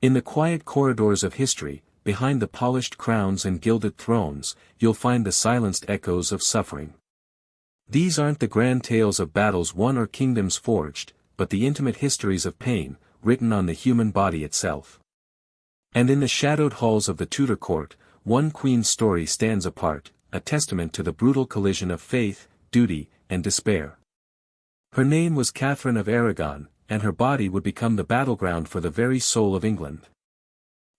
In the quiet corridors of history, behind the polished crowns and gilded thrones, you'll find the silenced echoes of suffering. These aren't the grand tales of battles won or kingdoms forged, but the intimate histories of pain, written on the human body itself. And in the shadowed halls of the Tudor court, one queen's story stands apart, a testament to the brutal collision of faith, duty, and despair. Her name was Catherine of Aragon, and her body would become the battleground for the very soul of England.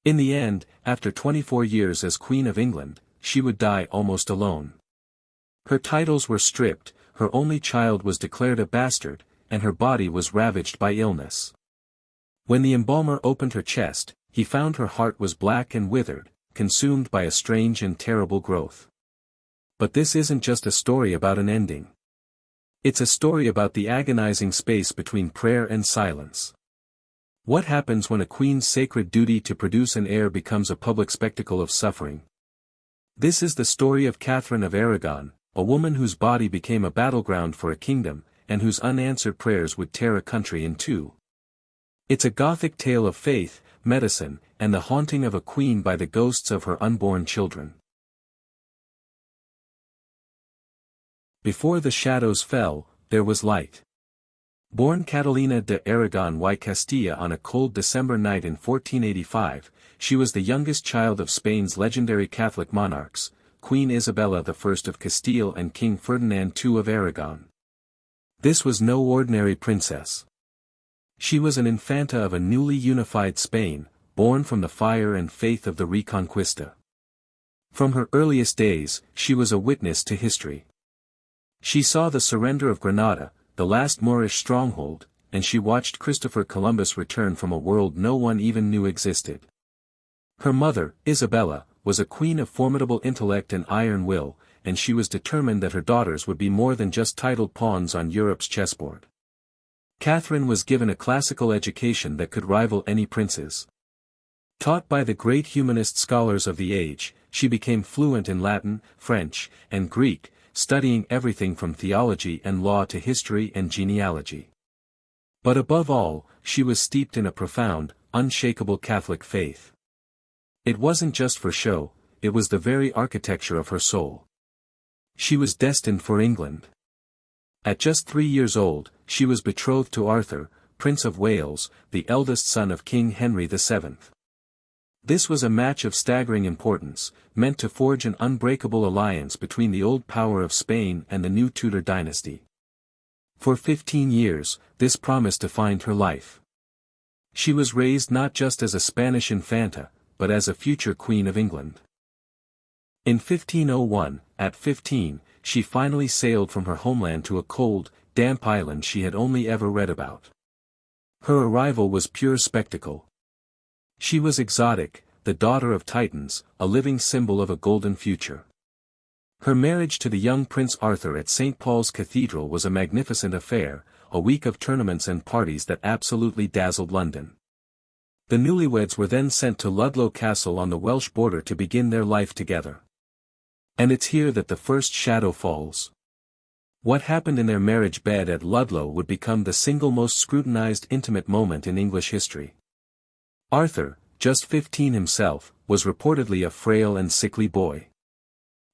In the end, after 24 years as Queen of England, she would die almost alone. Her titles were stripped, her only child was declared a bastard, and her body was ravaged by illness. When the embalmer opened her chest, he found her heart was black and withered, consumed by a strange and terrible growth. But this isn't just a story about an ending. It's a story about the agonizing space between prayer and silence. What happens when a queen's sacred duty to produce an heir becomes a public spectacle of suffering? This is the story of Catherine of Aragon, a woman whose body became a battleground for a kingdom, and whose unanswered prayers would tear a country in two. It's a Gothic tale of faith, medicine, and the haunting of a queen by the ghosts of her unborn children. Before the shadows fell, there was light. Born Catalina de Aragon y Castilla on a cold December night in 1485, she was the youngest child of Spain's legendary Catholic monarchs, Queen Isabella I of Castile and King Ferdinand II of Aragon. This was no ordinary princess. She was an infanta of a newly unified Spain, born from the fire and faith of the Reconquista. From her earliest days, she was a witness to history. She saw the surrender of Granada, the last Moorish stronghold, and she watched Christopher Columbus return from a world no one even knew existed. Her mother, Isabella, was a queen of formidable intellect and iron will, and she was determined that her daughters would be more than just titled pawns on Europe's chessboard. Catherine was given a classical education that could rival any prince's. Taught by the great humanist scholars of the age, she became fluent in Latin, French, and Greek, studying everything from theology and law to history and genealogy. But above all, she was steeped in a profound, unshakable Catholic faith. It wasn't just for show, it was the very architecture of her soul. She was destined for England. At just 3 years old, she was betrothed to Arthur, Prince of Wales, the eldest son of King Henry VII. This was a match of staggering importance, meant to forge an unbreakable alliance between the old power of Spain and the new Tudor dynasty. For 15 years, this promised defined her life. She was raised not just as a Spanish infanta, but as a future Queen of England. In 1501, at 15, she finally sailed from her homeland to a cold, damp island she had only ever read about. Her arrival was pure spectacle. She was exotic, the daughter of Titans, a living symbol of a golden future. Her marriage to the young Prince Arthur at St. Paul's Cathedral was a magnificent affair, a week of tournaments and parties that absolutely dazzled London. The newlyweds were then sent to Ludlow Castle on the Welsh border to begin their life together. And it's here that the first shadow falls. What happened in their marriage bed at Ludlow would become the single most scrutinized intimate moment in English history. Arthur, just 15 himself, was reportedly a frail and sickly boy.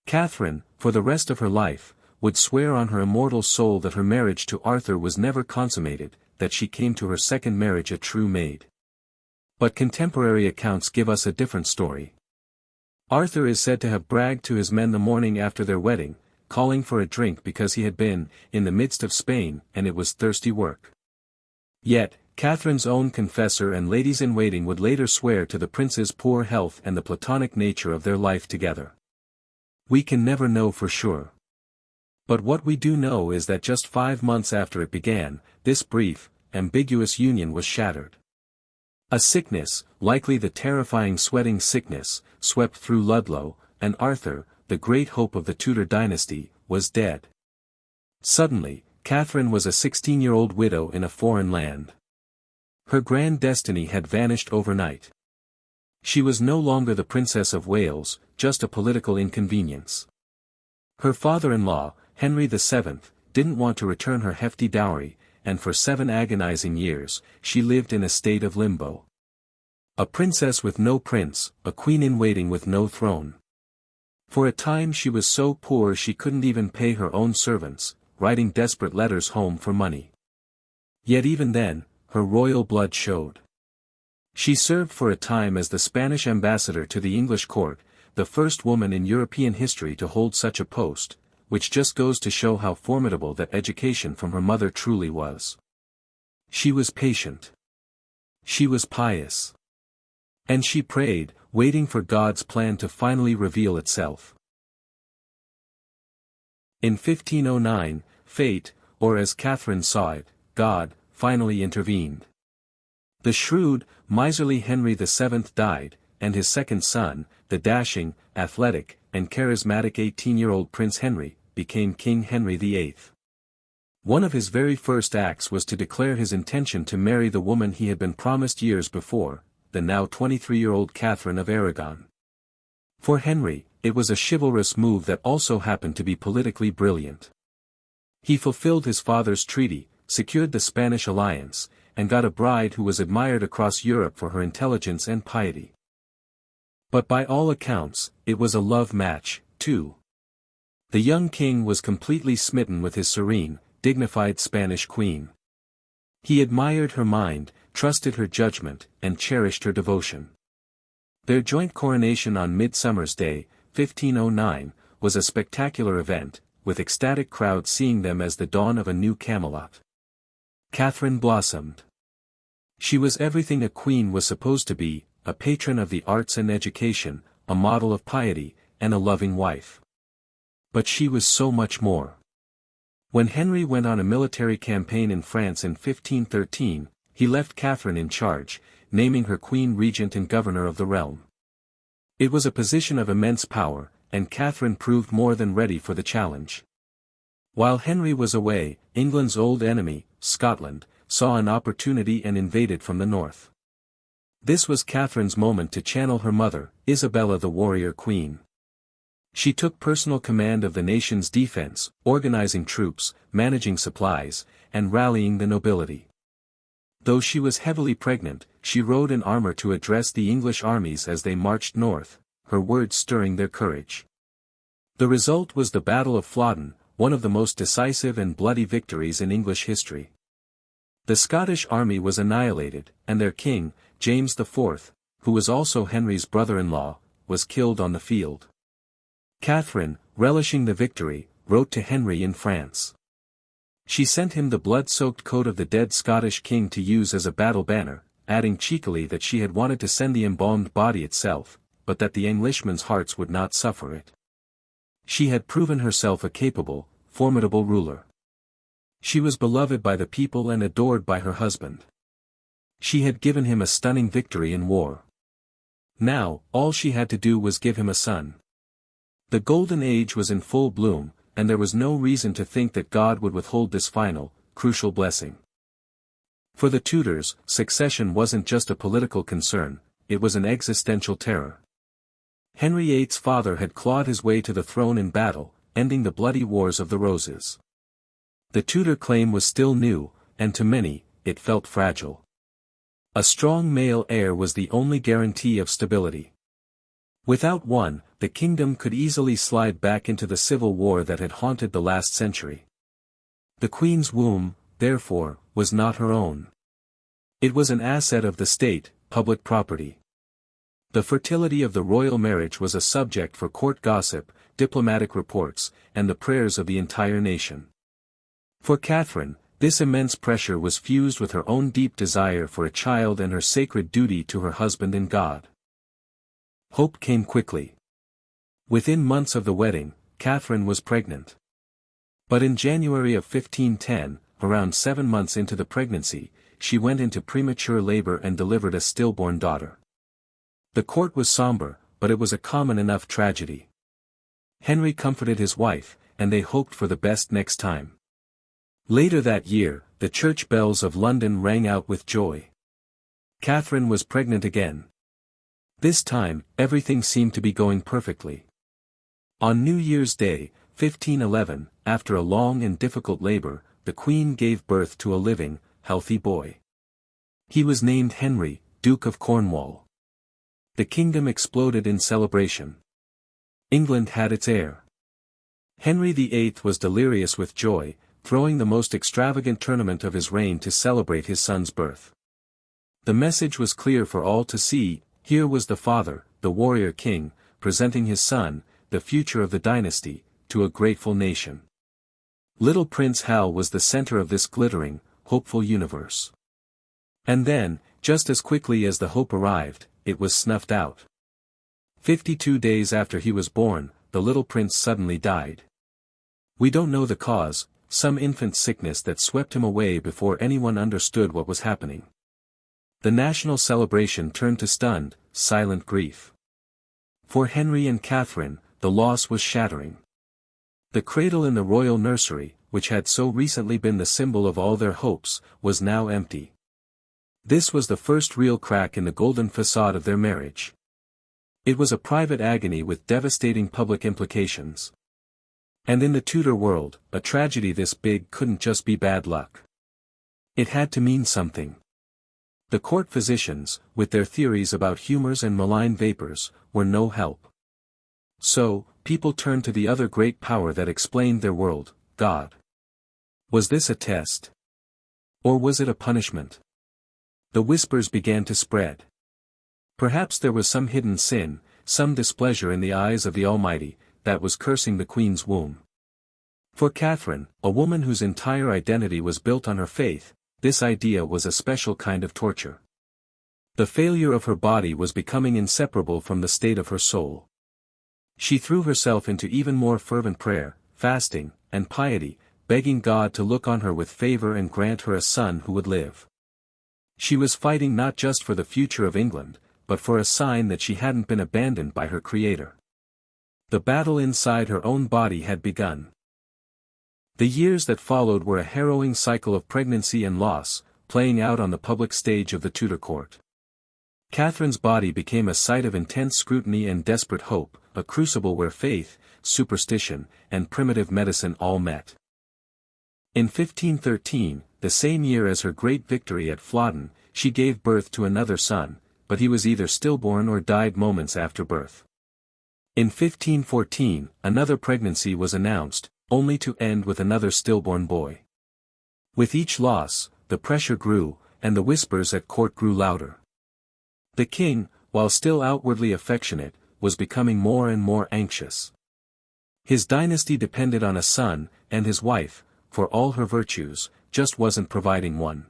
Catherine, for the rest of her life, would swear on her immortal soul that her marriage to Arthur was never consummated, that she came to her second marriage a true maid. But contemporary accounts give us a different story. Arthur is said to have bragged to his men the morning after their wedding, calling for a drink because he had been in the midst of Spain and it was thirsty work. Yet, Catherine's own confessor and ladies-in-waiting would later swear to the prince's poor health and the platonic nature of their life together. We can never know for sure. But what we do know is that just 5 months after it began, this brief, ambiguous union was shattered. A sickness, likely the terrifying sweating sickness, swept through Ludlow, and Arthur, the great hope of the Tudor dynasty, was dead. Suddenly, Catherine was a 16-year-old widow in a foreign land. Her grand destiny had vanished overnight. She was no longer the Princess of Wales, just a political inconvenience. Her father-in-law, Henry VII, didn't want to return her hefty dowry, and for 7 agonizing years, she lived in a state of limbo. A princess with no prince, a queen-in-waiting with no throne. For a time she was so poor she couldn't even pay her own servants, writing desperate letters home for money. Yet even then, her royal blood showed. She served for a time as the Spanish ambassador to the English court, the first woman in European history to hold such a post, which just goes to show how formidable that education from her mother truly was. She was patient. She was pious. And she prayed, waiting for God's plan to finally reveal itself. In 1509, fate, or as Catherine saw it, God, finally intervened. The shrewd, miserly Henry VII died, and his second son, the dashing, athletic, and charismatic 18-year-old Prince Henry, became King Henry VIII. One of his very first acts was to declare his intention to marry the woman he had been promised years before, the now 23-year-old Catherine of Aragon. For Henry, it was a chivalrous move that also happened to be politically brilliant. He fulfilled his father's treaty, secured the Spanish alliance, and got a bride who was admired across Europe for her intelligence and piety. But by all accounts, it was a love match, too. The young king was completely smitten with his serene, dignified Spanish queen. He admired her mind, trusted her judgment, and cherished her devotion. Their joint coronation on Midsummer's Day, 1509, was a spectacular event, with ecstatic crowds seeing them as the dawn of a new Camelot. Catherine blossomed. She was everything a queen was supposed to be, a patron of the arts and education, a model of piety, and a loving wife. But she was so much more. When Henry went on a military campaign in France in 1513, he left Catherine in charge, naming her queen regent and governor of the realm. It was a position of immense power, and Catherine proved more than ready for the challenge. While Henry was away, England's old enemy, Scotland, saw an opportunity and invaded from the north. This was Catherine's moment to channel her mother, Isabella the warrior queen. She took personal command of the nation's defense, organizing troops, managing supplies, and rallying the nobility. Though she was heavily pregnant, she rode in armor to address the English armies as they marched north, her words stirring their courage. The result was the Battle of Flodden, one of the most decisive and bloody victories in English history. The Scottish army was annihilated, and their king, James IV, who was also Henry's brother-in-law, was killed on the field. Catherine, relishing the victory, wrote to Henry in France. She sent him the blood-soaked coat of the dead Scottish king to use as a battle banner, adding cheekily that she had wanted to send the embalmed body itself, but that the Englishmen's hearts would not suffer it. She had proven herself a capable, formidable ruler. She was beloved by the people and adored by her husband. She had given him a stunning victory in war. Now, all she had to do was give him a son. The Golden Age was in full bloom, and there was no reason to think that God would withhold this final, crucial blessing. For the Tudors, succession wasn't just a political concern, it was an existential terror. Henry VIII's father had clawed his way to the throne in battle, ending the bloody Wars of the Roses. The Tudor claim was still new, and to many, it felt fragile. A strong male heir was the only guarantee of stability. Without one, the kingdom could easily slide back into the civil war that had haunted the last century. The queen's womb, therefore, was not her own. It was an asset of the state, public property. The fertility of the royal marriage was a subject for court gossip, diplomatic reports, and the prayers of the entire nation. For Catherine, this immense pressure was fused with her own deep desire for a child and her sacred duty to her husband and God. Hope came quickly. Within months of the wedding, Catherine was pregnant. But in January of 1510, around 7 months into the pregnancy, she went into premature labor and delivered a stillborn daughter. The court was somber, but it was a common enough tragedy. Henry comforted his wife, and they hoped for the best next time. Later that year, the church bells of London rang out with joy. Catherine was pregnant again. This time, everything seemed to be going perfectly. On New Year's Day, 1511, after a long and difficult labor, the Queen gave birth to a living, healthy boy. He was named Henry, Duke of Cornwall. The kingdom exploded in celebration. England had its heir. Henry VIII was delirious with joy, throwing the most extravagant tournament of his reign to celebrate his son's birth. The message was clear for all to see: here was the father, the warrior king, presenting his son, the future of the dynasty, to a grateful nation. Little Prince Hal was the center of this glittering, hopeful universe. And then, just as quickly as the hope arrived, it was snuffed out. 52 days after he was born, the little prince suddenly died. We don't know the cause, some infant sickness that swept him away before anyone understood what was happening. The national celebration turned to stunned, silent grief. For Henry and Catherine, the loss was shattering. The cradle in the royal nursery, which had so recently been the symbol of all their hopes, was now empty. This was the first real crack in the golden facade of their marriage. It was a private agony with devastating public implications. And in the Tudor world, a tragedy this big couldn't just be bad luck. It had to mean something. The court physicians, with their theories about humors and malign vapors, were no help. So, people turned to the other great power that explained their world, God. Was this a test? Or was it a punishment? The whispers began to spread. Perhaps there was some hidden sin, some displeasure in the eyes of the Almighty, that was cursing the Queen's womb. For Catherine, a woman whose entire identity was built on her faith, this idea was a special kind of torture. The failure of her body was becoming inseparable from the state of her soul. She threw herself into even more fervent prayer, fasting, and piety, begging God to look on her with favor and grant her a son who would live. She was fighting not just for the future of England, but for a sign that she hadn't been abandoned by her Creator. The battle inside her own body had begun. The years that followed were a harrowing cycle of pregnancy and loss, playing out on the public stage of the Tudor court. Catherine's body became a site of intense scrutiny and desperate hope, a crucible where faith, superstition, and primitive medicine all met. In 1513, the same year as her great victory at Flodden, she gave birth to another son, but he was either stillborn or died moments after birth. In 1514, another pregnancy was announced, only to end with another stillborn boy. With each loss, the pressure grew, and the whispers at court grew louder. The king, while still outwardly affectionate, was becoming more and more anxious. His dynasty depended on a son, and his wife, for all her virtues, just wasn't providing one.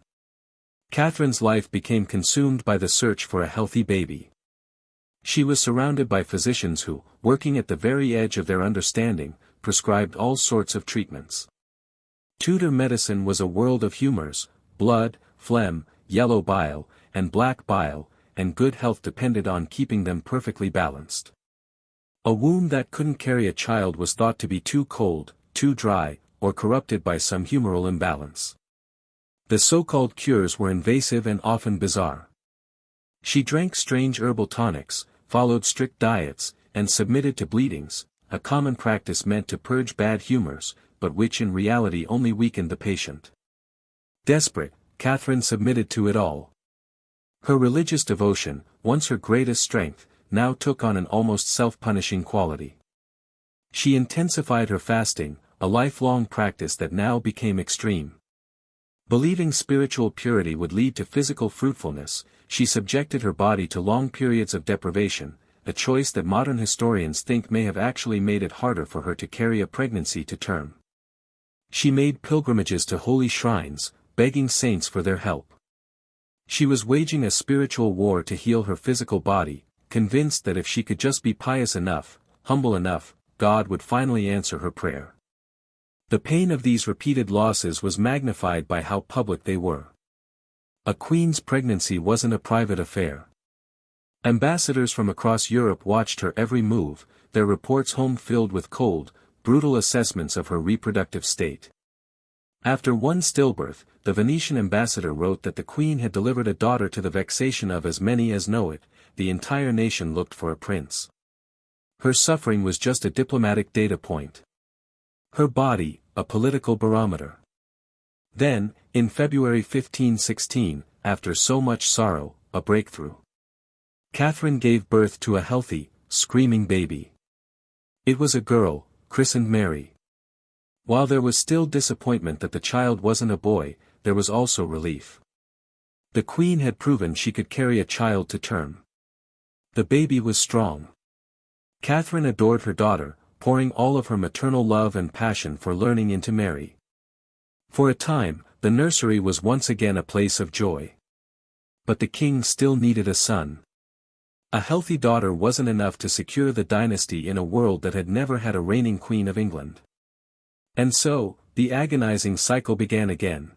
Catherine's life became consumed by the search for a healthy baby. She was surrounded by physicians who, working at the very edge of their understanding, prescribed all sorts of treatments. Tudor medicine was a world of humors: blood, phlegm, yellow bile, and black bile, and good health depended on keeping them perfectly balanced. A womb that couldn't carry a child was thought to be too cold, too dry, or corrupted by some humoral imbalance. The so-called cures were invasive and often bizarre. She drank strange herbal tonics, followed strict diets, and submitted to bleedings, a common practice meant to purge bad humors, but which in reality only weakened the patient. Desperate, Catherine submitted to it all. Her religious devotion, once her greatest strength, now took on an almost self-punishing quality. She intensified her fasting, a lifelong practice that now became extreme. Believing spiritual purity would lead to physical fruitfulness, she subjected her body to long periods of deprivation, a choice that modern historians think may have actually made it harder for her to carry a pregnancy to term. She made pilgrimages to holy shrines, begging saints for their help. She was waging a spiritual war to heal her physical body, convinced that if she could just be pious enough, humble enough, God would finally answer her prayer. The pain of these repeated losses was magnified by how public they were. A queen's pregnancy wasn't a private affair. Ambassadors from across Europe watched her every move, their reports home filled with cold, brutal assessments of her reproductive state. After one stillbirth, the Venetian ambassador wrote that the queen had delivered a daughter to the vexation of as many as know it. The entire nation looked for a prince. Her suffering was just a diplomatic data point. Her body, a political barometer. Then, in February 1516, after so much sorrow, a breakthrough. Catherine gave birth to a healthy, screaming baby. It was a girl, christened Mary. While there was still disappointment that the child wasn't a boy, there was also relief. The Queen had proven she could carry a child to term. The baby was strong. Catherine adored her daughter, pouring all of her maternal love and passion for learning into Mary. For a time, the nursery was once again a place of joy. But the king still needed a son. A healthy daughter wasn't enough to secure the dynasty in a world that had never had a reigning Queen of England. And so, the agonizing cycle began again.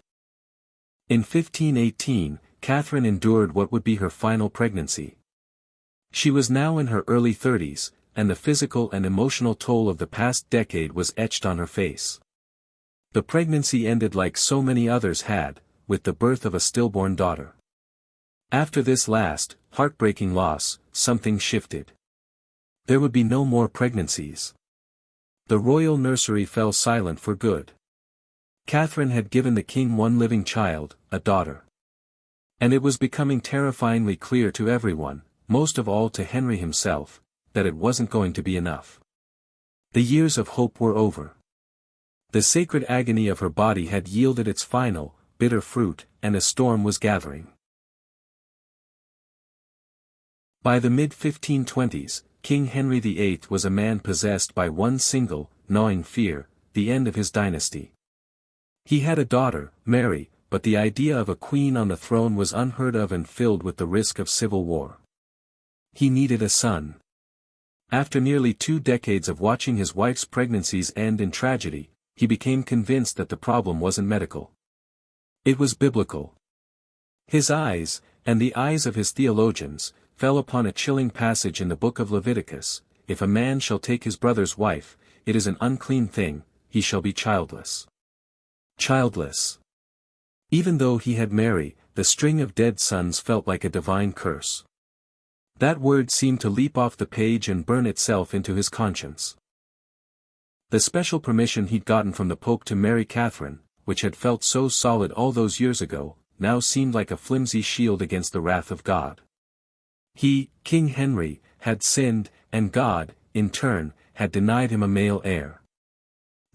In 1518, Catherine endured what would be her final pregnancy. She was now in her early 30s, and the physical and emotional toll of the past decade was etched on her face. The pregnancy ended like so many others had, with the birth of a stillborn daughter. After this last, heartbreaking loss, something shifted. There would be no more pregnancies. The royal nursery fell silent for good. Catherine had given the king one living child, a daughter. And it was becoming terrifyingly clear to everyone, most of all to Henry himself, that it wasn't going to be enough. The years of hope were over. The sacred agony of her body had yielded its final, bitter fruit, and a storm was gathering. By the mid-1520s, King Henry VIII was a man possessed by one single, gnawing fear, the end of his dynasty. He had a daughter, Mary, but the idea of a queen on the throne was unheard of and filled with the risk of civil war. He needed a son. After nearly 2 decades of watching his wife's pregnancies end in tragedy, he became convinced that the problem wasn't medical. It was biblical. His eyes, and the eyes of his theologians, fell upon a chilling passage in the book of Leviticus: "If a man shall take his brother's wife, it is an unclean thing, he shall be childless." Childless. Even though he had Mary, the string of dead sons felt like a divine curse. That word seemed to leap off the page and burn itself into his conscience. The special permission he'd gotten from the Pope to marry Catherine, which had felt so solid all those years ago, now seemed like a flimsy shield against the wrath of God. He, King Henry, had sinned, and God, in turn, had denied him a male heir.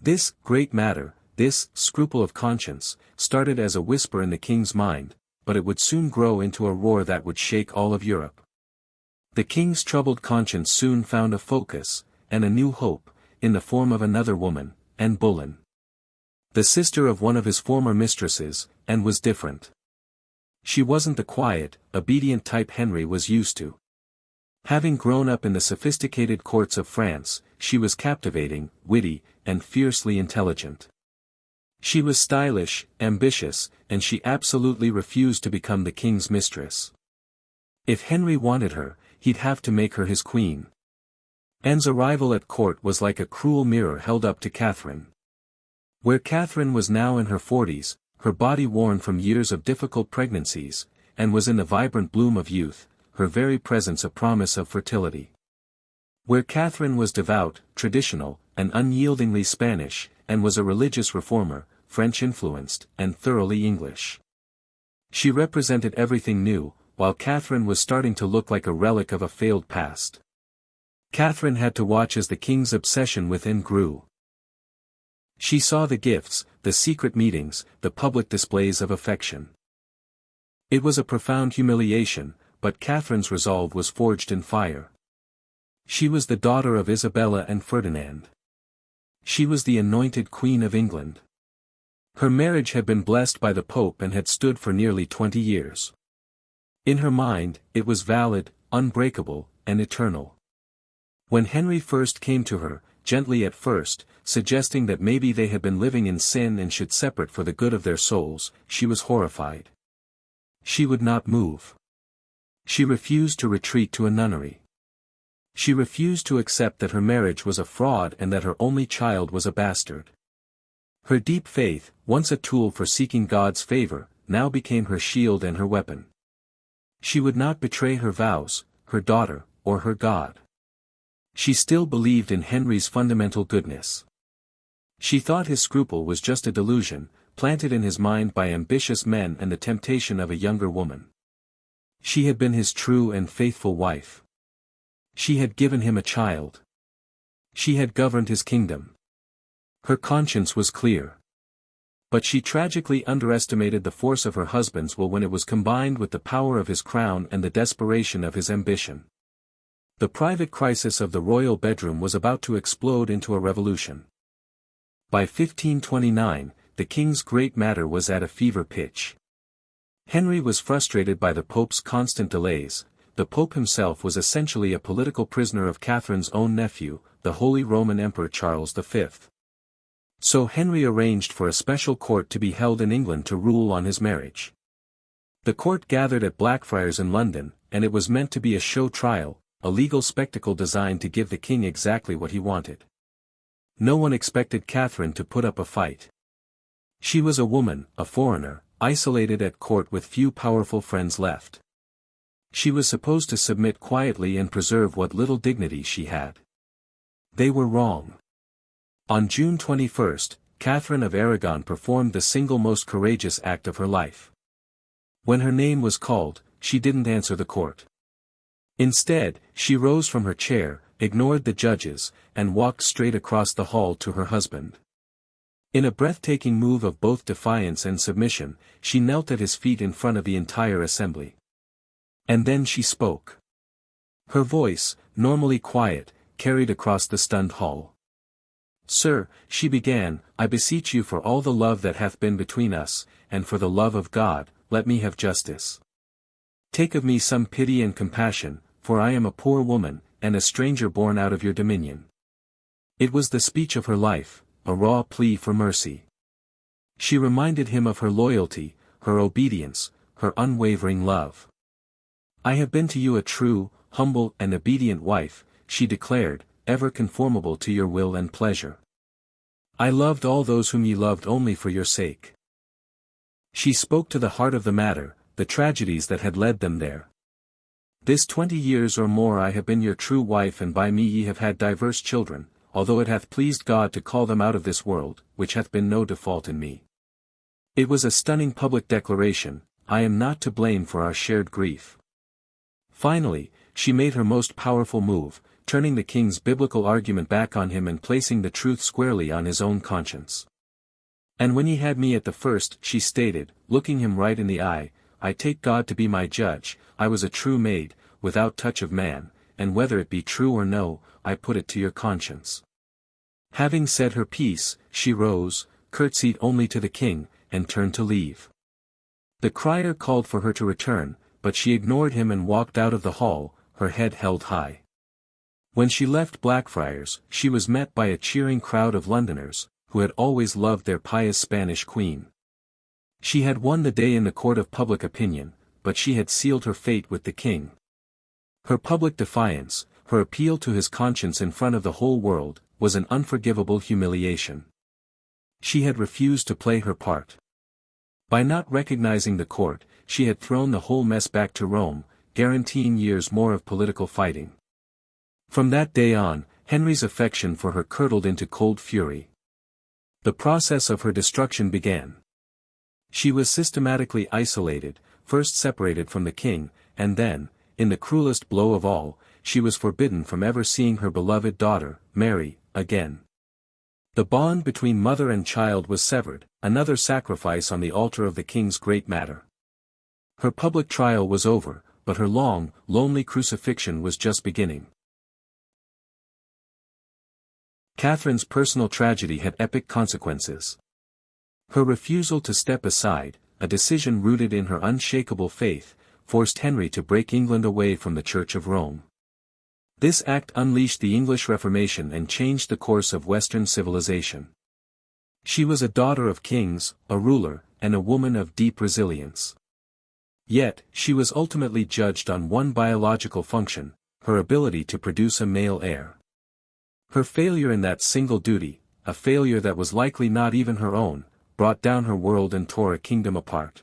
This great matter, this scruple of conscience, started as a whisper in the king's mind, but it would soon grow into a roar that would shake all of Europe. The king's troubled conscience soon found a focus, and a new hope, in the form of another woman, Anne Boleyn. The sister of one of his former mistresses, and was different. She wasn't the quiet, obedient type Henry was used to. Having grown up in the sophisticated courts of France, she was captivating, witty, and fiercely intelligent. She was stylish, ambitious, and she absolutely refused to become the king's mistress. If Henry wanted her, he'd have to make her his queen. Anne's arrival at court was like a cruel mirror held up to Catherine. Where Catherine was now in her 40s, her body worn from years of difficult pregnancies, and was in the vibrant bloom of youth, her very presence a promise of fertility. Where Catherine was devout, traditional, and unyieldingly Spanish, and was a religious reformer, French-influenced, and thoroughly English. She represented everything new, while Catherine was starting to look like a relic of a failed past. Catherine had to watch as the king's obsession with Anne grew. She saw the gifts, the secret meetings, the public displays of affection. It was a profound humiliation, but Catherine's resolve was forged in fire. She was the daughter of Isabella and Ferdinand. She was the anointed Queen of England. Her marriage had been blessed by the Pope and had stood for nearly 20 years. In her mind, it was valid, unbreakable, and eternal. When Henry first came to her, gently at first, suggesting that maybe they had been living in sin and should separate for the good of their souls, she was horrified. She would not move. She refused to retreat to a nunnery. She refused to accept that her marriage was a fraud and that her only child was a bastard. Her deep faith, once a tool for seeking God's favor, now became her shield and her weapon. She would not betray her vows, her daughter, or her God. She still believed in Henry's fundamental goodness. She thought his scruple was just a delusion, planted in his mind by ambitious men and the temptation of a younger woman. She had been his true and faithful wife. She had given him a child. She had governed his kingdom. Her conscience was clear. But she tragically underestimated the force of her husband's will when it was combined with the power of his crown and the desperation of his ambition. The private crisis of the royal bedroom was about to explode into a revolution. By 1529, the king's great matter was at a fever pitch. Henry was frustrated by the Pope's constant delays. The Pope himself was essentially a political prisoner of Catherine's own nephew, the Holy Roman Emperor Charles V. So Henry arranged for a special court to be held in England to rule on his marriage. The court gathered at Blackfriars in London, and it was meant to be a show trial, a legal spectacle designed to give the king exactly what he wanted. No one expected Catherine to put up a fight. She was a woman, a foreigner, isolated at court with few powerful friends left. She was supposed to submit quietly and preserve what little dignity she had. They were wrong. On June 21, Catherine of Aragon performed the single most courageous act of her life. When her name was called, she didn't answer the court. Instead, she rose from her chair, ignored the judges, and walked straight across the hall to her husband. In a breathtaking move of both defiance and submission, she knelt at his feet in front of the entire assembly. And then she spoke. Her voice, normally quiet, carried across the stunned hall. "Sir," she began, "I beseech you for all the love that hath been between us, and for the love of God, let me have justice. Take of me some pity and compassion, for I am a poor woman, and a stranger born out of your dominion." It was the speech of her life, a raw plea for mercy. She reminded him of her loyalty, her obedience, her unwavering love. "I have been to you a true, humble and obedient wife," she declared, "ever conformable to your will and pleasure. I loved all those whom ye loved only for your sake." She spoke to the heart of the matter, the tragedies that had led them there. "This 20 years or more I have been your true wife, and by me ye have had diverse children, although it hath pleased God to call them out of this world, which hath been no default in me." It was a stunning public declaration, "I am not to blame for our shared grief." Finally, she made her most powerful move, turning the king's biblical argument back on him and placing the truth squarely on his own conscience. "And when ye had me at the first," she stated, looking him right in the eye, "I take God to be my judge, I was a true maid, without touch of man, and whether it be true or no, I put it to your conscience." Having said her piece, she rose, curtsied only to the king, and turned to leave. The crier called for her to return, but she ignored him and walked out of the hall, her head held high. When she left Blackfriars, she was met by a cheering crowd of Londoners, who had always loved their pious Spanish queen. She had won the day in the court of public opinion, but she had sealed her fate with the king. Her public defiance, her appeal to his conscience in front of the whole world, was an unforgivable humiliation. She had refused to play her part. By not recognizing the court, she had thrown the whole mess back to Rome, guaranteeing years more of political fighting. From that day on, Henry's affection for her curdled into cold fury. The process of her destruction began. She was systematically isolated, first separated from the king, and then, in the cruelest blow of all, she was forbidden from ever seeing her beloved daughter, Mary, again. The bond between mother and child was severed, another sacrifice on the altar of the king's great matter. Her public trial was over, but her long, lonely crucifixion was just beginning. Catherine's personal tragedy had epic consequences. Her refusal to step aside, a decision rooted in her unshakable faith, forced Henry to break England away from the Church of Rome. This act unleashed the English Reformation and changed the course of Western civilization. She was a daughter of kings, a ruler, and a woman of deep resilience. Yet, she was ultimately judged on one biological function, her ability to produce a male heir. Her failure in that single duty, a failure that was likely not even her own, brought down her world and tore a kingdom apart.